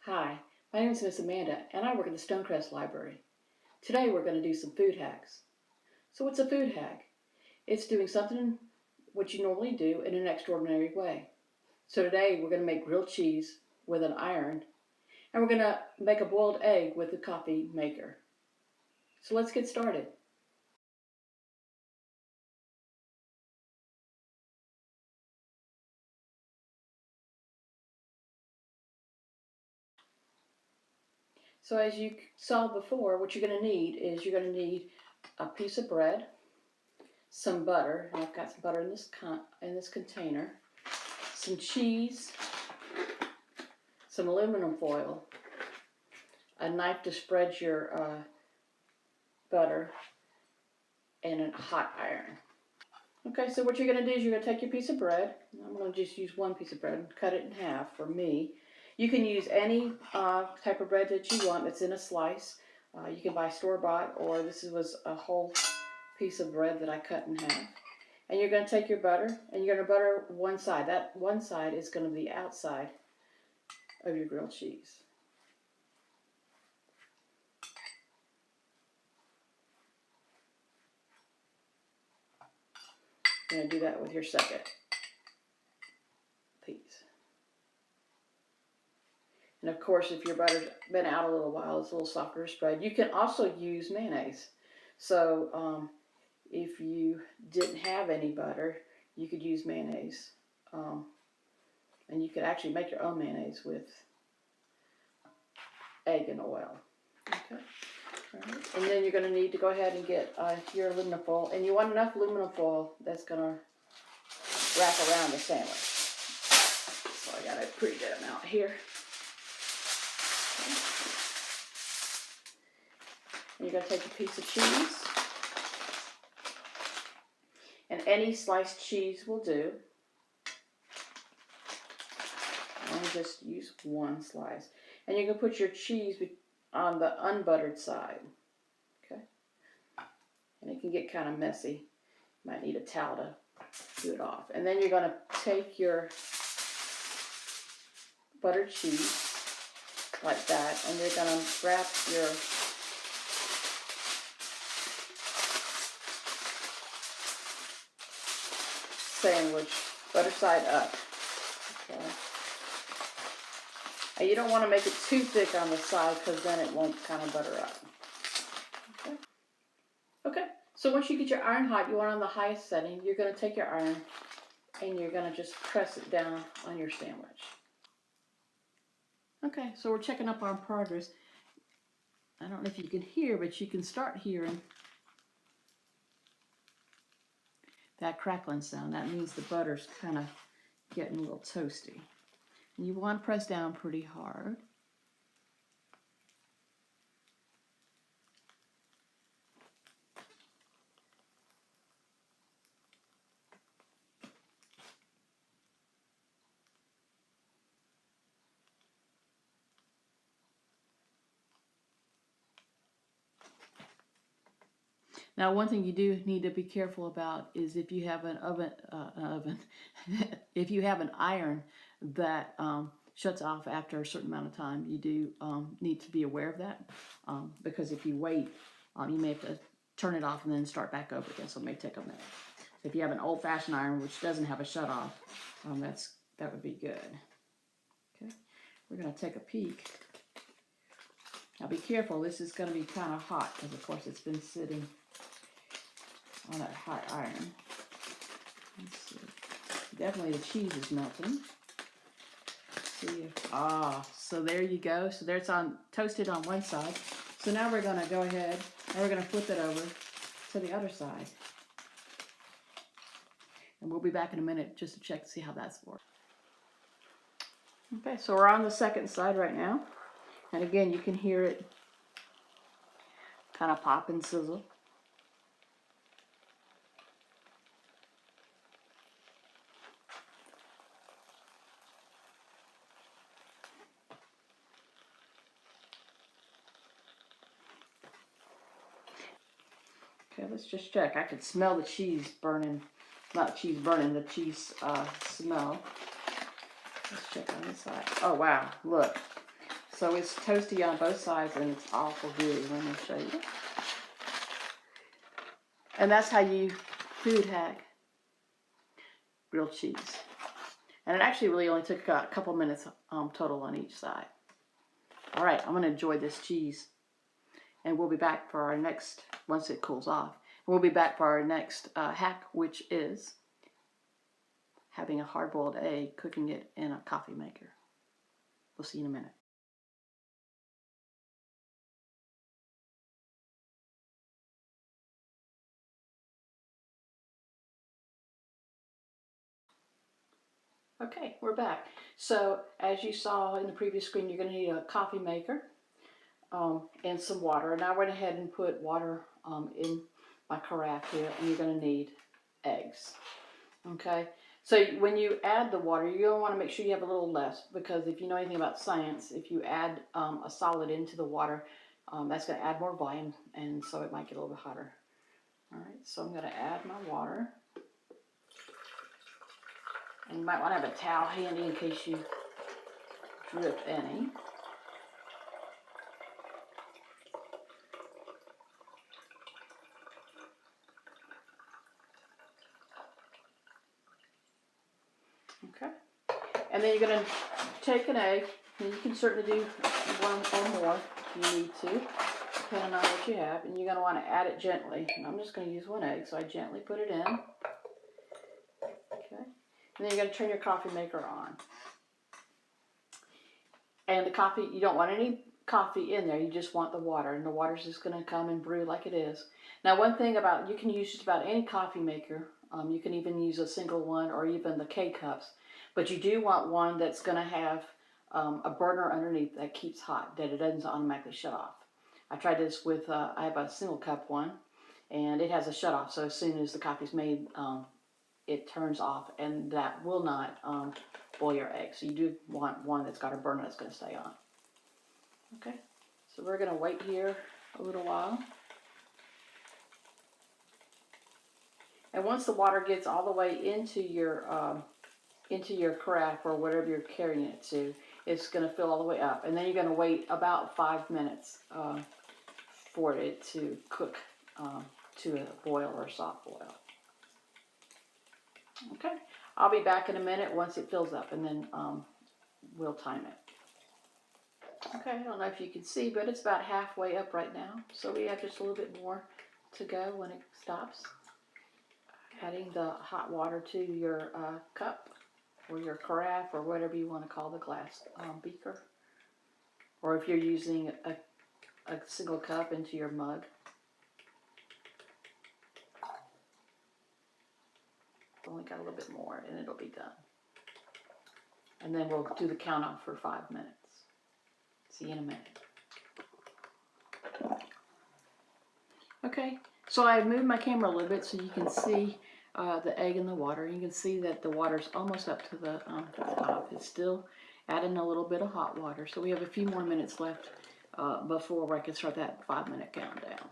Hi, my name is Miss Amanda, and I work at the Stonecrest Library. Today we're going to do some food hacks. So what's a food hack? It's doing something what you normally do in an extraordinary way. So today we're going to make grilled cheese with an iron, and we're going to make a boiled egg with a coffee maker. So let's get started. So as you saw before, what you're going to need is a piece of bread, some butter, and I've got some butter in this container, some cheese, some aluminum foil, a knife to spread your butter, and a hot iron. Okay, so what you're going to do is you're going to take your piece of bread. I'm going to just use one piece of bread and cut it in half for me. You can use any type of bread that you want that's in a slice. You can buy store-bought, or this was a whole piece of bread that I cut in half. And you're going to take your butter, and you're going to butter one side. That one side is going to be the outside of your grilled cheese. You're going to do that with your second piece. And of course, if your butter's been out a little while, it's a little softer to spread. You can also use mayonnaise. So if you didn't have any butter, you could use mayonnaise. And you could actually make your own mayonnaise with egg and oil. Okay. All right. And then you're going to need to go ahead and get your aluminum foil. And you want enough aluminum foil that's going to wrap around the sandwich. So I got a pretty good amount here. Okay. And you're going to take a piece of cheese. And any sliced cheese will do. And just use one slice. And you're going to put your cheese on the unbuttered side. Okay? And it can get kind of messy. You might need a towel to do it off. And then you're going to take your buttered cheese like that, and you're going to wrap your sandwich butter side up. Okay. And you don't want to make it too thick on the side, because then it won't kind of butter up. Okay. Okay. So once you get your iron hot, you want it on the highest setting. You're going to take your iron and you're going to just press it down on your sandwich. Okay, so we're checking up on progress. I don't know if you can hear, but you can start hearing that crackling sound. That means the butter's kind of getting a little toasty. And you want to press down pretty hard. Now, one thing you do need to be careful about is if you have an if you have an iron that shuts off after a certain amount of time, you do need to be aware of that, because if you wait, you may have to turn it off and then start back over again, so it may take a minute. So if you have an old-fashioned iron which doesn't have a shut off, that would be good. Okay, we're going to take a peek. Now be careful, this is going to be kind of hot because of course it's been sitting on that hot iron. Let's see. Definitely the cheese is melting. See if, so there you go. So there it's toasted on one side. So now we're going to go ahead and we're going to flip it over to the other side. And we'll be back in a minute just to check to see how that's worked. Okay, so we're on the second side right now. And again, you can hear it kind of pop and sizzle. Okay, let's just check. I could smell the cheese burning. Not cheese burning, the cheese smell. Let's check on this side. Oh, wow. Look. So it's toasty on both sides and it's awful gooey. Let me show you. And that's how you food hack grilled cheese. And it actually really only took a couple minutes total on each side. All right, I'm gonna enjoy this cheese. And we'll be back for our next, once it cools off, we'll be back for our next hack, which is having a hard-boiled egg, cooking it in a coffee maker. We'll see you in a minute. Okay, we're back. So as you saw in the previous screen, you're going to need a coffee maker and some water. And I went ahead and put water in my carafe here, and you're going to need eggs. Okay, so when you add the water, you're going to want to make sure you have a little less, because if you know anything about science, if you add a solid into the water, that's going to add more volume, and so it might get a little bit hotter. All right, so I'm going to add my water. And you might want to have a towel handy in case you drip any. Okay. And then you're going to take an egg, and you can certainly do one or more if you need to, depending on what you have. And you're going to want to add it gently. And I'm just going to use one egg, so I gently put it in. Okay. And then you're going to turn your coffee maker on. And the coffee, you don't want any coffee in there, you just want the water, and the water's just going to come and brew like it is. Now, one thing about, you can use just about any coffee maker. You can even use a single one or even the K-cups, but you do want one that's going to have a burner underneath that keeps hot, that it doesn't automatically shut off. I tried this with, I have a single cup one, and it has a shut off, so as soon as the coffee's made, it turns off, and that will not boil your eggs. So you do want one that's got a burner that's going to stay on. Okay, so we're going to wait here a little while. And once the water gets all the way into your carafe or whatever you're carrying it to, it's going to fill all the way up. And then you're going to wait about 5 minutes for it to cook to a boil or a soft boil. Okay, I'll be back in a minute once it fills up, and then we'll time it. Okay, I don't know if you can see, but it's about halfway up right now. So we have just a little bit more to go when it stops. Adding the hot water to your cup or your carafe or whatever you want to call the glass beaker. Or if you're using a single cup, into your mug. Only got a little bit more and it'll be done. And then we'll do the count off for 5 minutes. See you in a minute. Okay, so I've moved my camera a little bit so you can see the egg in the water. You can see that the water's almost up to the top. It's still adding a little bit of hot water. So we have a few more minutes left before I can start that 5-minute countdown.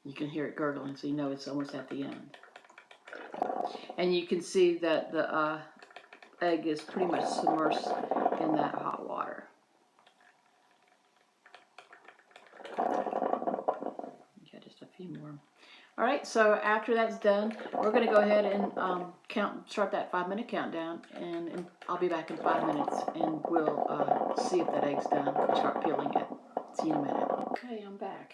You can hear it gurgling, so you know it's almost at the end. And you can see that the egg is pretty much submersed in that hot water. Okay, just a few more. All right, so after that's done, we're going to go ahead and start that 5-minute countdown, and I'll be back in 5 minutes, and we'll see if that egg's done and start peeling it. See you in a minute. Okay, I'm back.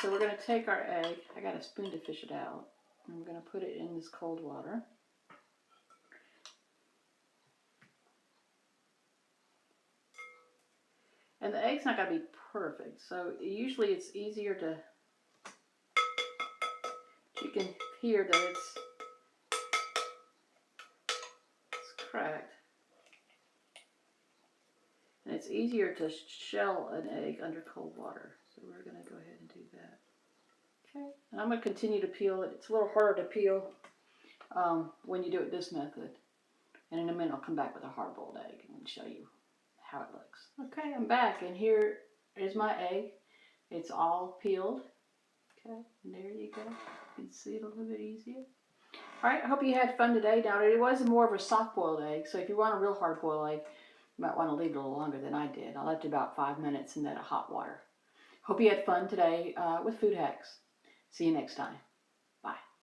So we're going to take our egg. I got a spoon to fish it out, and we're going to put it in this cold water. And the egg's not going to be perfect, so usually it's easier to, you can hear that it's cracked. And it's easier to shell an egg under cold water. So we're going to go ahead and do that. Okay, and I'm going to continue to peel it. It's a little harder to peel when you do it this method. And in a minute I'll come back with a hard-boiled egg and show you how it looks. Okay, I'm back, and here is my egg. It's all peeled. Okay, and there you go. You can see it a little bit easier. Alright, I hope you had fun today. Now, it was more of a soft-boiled egg, so if you want a real hard-boiled egg, you might want to leave it a little longer than I did. I left it about 5 minutes in that hot water. Hope you had fun today with Food Hacks. See you next time.